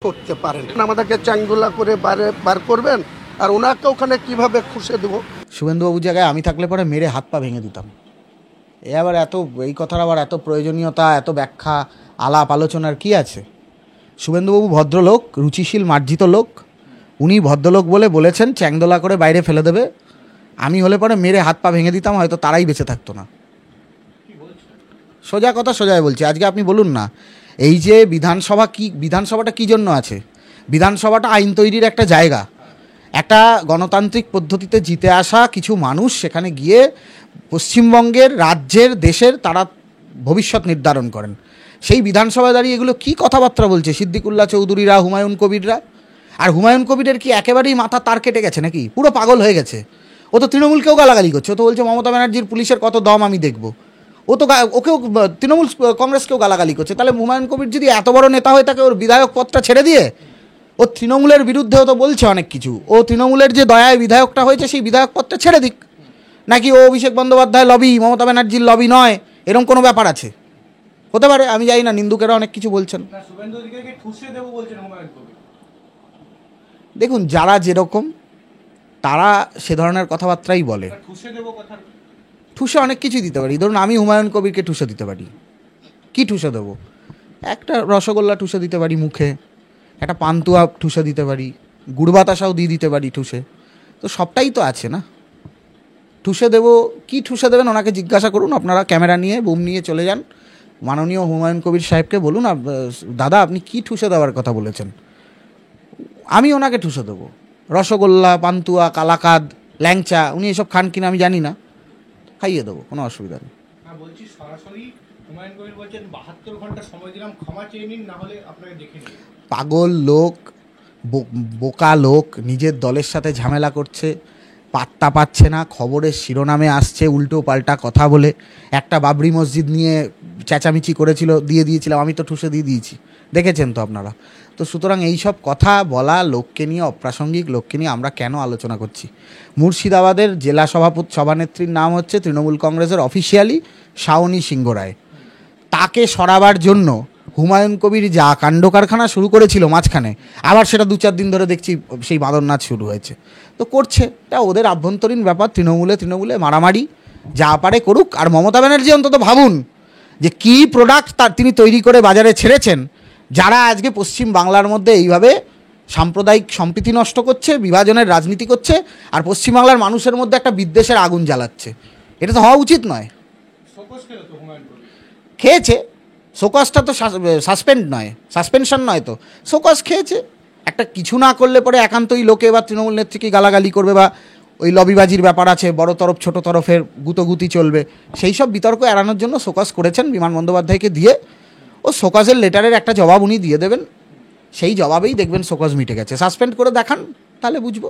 করতে পারেন, আমাদেরকে চাঙ্গুলা করে বার করবেন, আর ওনাকে ওখানে কিভাবে খুশে দেবো। শুভেন্দুবাবুর জায়গায় আমি থাকলে পরে মেরে হাত পা ভেঙে দিতাম। আবার এই কথার আবার এত প্রয়োজনীয়তা, এত ব্যাখ্যা, আলাপ আলোচনার কি আছে? শুভেন্দুবাবু ভদ্রলোক, রুচিশীল মার্জিত লোক, উনি ভদ্রলোক বলে বলেছেন চ্যাংদোলা করে বাইরে ফেলে দেবে। আমি হলে পরে মেরে হাত পা ভেঙে দিতাম, হয়তো তারাই বেঁচে থাকতো না। সোজা কথা সোজাই বলছি। আজকে আপনি বলুন না, এই যে বিধানসভাটা কী জন্য আছে? বিধানসভাটা আইন তৈরির একটা জায়গা। একটা গণতান্ত্রিক পদ্ধতিতে জিতে আসা কিছু মানুষ সেখানে গিয়ে পশ্চিমবঙ্গের, রাজ্যের, দেশের তারা ভবিষ্যৎ নির্ধারণ করেন। সেই বিধানসভায় দাঁড়িয়ে এগুলো কী কথাবার্তা বলছে সিদ্দিকুল্লাহ চৌধুরীরা, হুমায়ুন কবিররা? আর হুমায়ুন কবিরের কি একেবারেই মাথা তার কেটে গেছে নাকি? পুরো পাগল হয়ে গেছে। ও তো তৃণমূলকেও গালাগালি করছে। ও তো বলছে মমতা ব্যানার্জির পুলিশের কত দম আমি দেখব। ও তো ওকেও তৃণমূল কংগ্রেসকেও গালাগালি করছে। তাহলে হুমায়ুন কবির যদি এত বড় নেতা হয়ে থাকে, ওর বিধায়ক পদটা ছেড়ে দিয়ে ও তৃণমূলের বিরুদ্ধেও তো বলছে অনেক কিছু। ও তৃণমূলের যে দয়ায় বিধায়কটা হয়েছে সেই বিধায়ক পদটা ছেড়ে দিক। নাকি ও অভিষেক বন্দ্যোপাধ্যায় লবি, মমতা ব্যানার্জির লবি নয়, এরকম কোনো ব্যাপার আছে? হতে পারে, আমি জানি না। নিন্দুকেরা অনেক কিছু বলছেন। দেখুন, যারা যেরকম তারা সে ধরনের কথাবার্তাই বলে। ঠুসে অনেক কিছুই দিতে পারি। ধরুন আমি হুমায়ুন কবিরকে ঠুসে দিতে পারি। কি ঠুসে দেবো? একটা রসগোল্লা ঠুসে দিতে পারি মুখে, একটা পান্তুয়া ঠুসে দিতে পারি, গুড় বাতাসাও দিয়ে দিতে পারি ঠুসে। তো সবটাই তো আছে না। ঠুসে দেবো, কি ঠুসে দেবেন ওনাকে জিজ্ঞাসা করুন। আপনারা ক্যামেরা নিয়ে, বুম নিয়ে চলে যান, মাননীয় হুমায়ুন কবির সাহেবকে বলুন, দাদা আপনি কি ঠুসে দেওয়ার কথা বলেছেন। আমি ওনাকে ঠুসে দেবো। রসগোল্লা, পান্তুয়া, কালাকাদ, ল্যাংচা, উনি এসব খান কিনা আমি জানি না, খাইয়ে দেবো, কোনো অসুবিধা নেই। বলছি সরাসরি হুমায়ুন কবির বলছেন 72 ঘন্টা সময় দিলাম, ক্ষমা চেয়ে নিন, না হলে আপনাকে দেখে নিন। পাগল লোক, বোকা লোক, নিজের দলের সাথে ঝামেলা করছে, পাত্তা পাচ্ছে না, খবরের শিরোনামে আসছে উল্টো পাল্টা কথা বলে। একটা বাবরি মসজিদ নিয়ে চেঁচামেচি করেছিল, দিয়ে দিয়েছিলাম, আমি তো ঠুসে দিয়ে দিয়েছি, দেখেছেন তো আপনারা। তো সুতরাং এইসব কথা বলা লোককে নিয়ে, অপ্রাসঙ্গিক লোককে নিয়ে আমরা কেন আলোচনা করছি? মুর্শিদাবাদের জেলা সভানেত্রীর নাম হচ্ছে তৃণমূল কংগ্রেসের অফিসিয়ালি শাওনি সিংহ রায়। তাকে সরাবার জন্য হুমায়ুন কবির যা কাণ্ড কারখানা শুরু করেছিল মাঝখানে, আবার সেটা 2-4 দিন ধরে দেখছি সেই বাঁদর নাচ শুরু হয়েছে। তো করছে, এটা ওদের আভ্যন্তরীণ ব্যাপার। তৃণমূলে মারামারি যা পারে করুক। আর মমতা ব্যানার্জি অন্তত ভাবুন যে কী প্রোডাক্ট তিনি তৈরি করে বাজারে ছেড়েছেন, যারা আজকে পশ্চিম বাংলার মধ্যে এইভাবে সাম্প্রদায়িক সম্প্রীতি নষ্ট করছে, বিভাজনের রাজনীতি করছে, আর পশ্চিমবাংলার মানুষের মধ্যে একটা বিদ্বেষের আগুন জ্বালাচ্ছে। এটা তো হওয়া উচিত নয়। খেয়েছে, শোকজটা তো সাসপেনশন নয় তো, শোকজ খেয়েছে। একটা কিছু না করলে পরে একান্তই লোকে বা তৃণমূল নেত্রীকে গালাগালি করবে, বা ওই লবিবাজির ব্যাপার আছে, বড় তরফ ছোট তরফের গুতোগুতি চলবে, সেই সব বিতর্ক এড়ানোর জন্য শোকজ করেছেন বিমান বন্দ্যোপাধ্যায়কে দিয়ে। ও শোকজের লেটারের একটা জবাব উনি দিয়ে দেবেন, সেই জবাবেই দেখবেন শোকজ মিটে গেছে। সাসপেন্ড করে দেখান, তাহলে বুঝবো।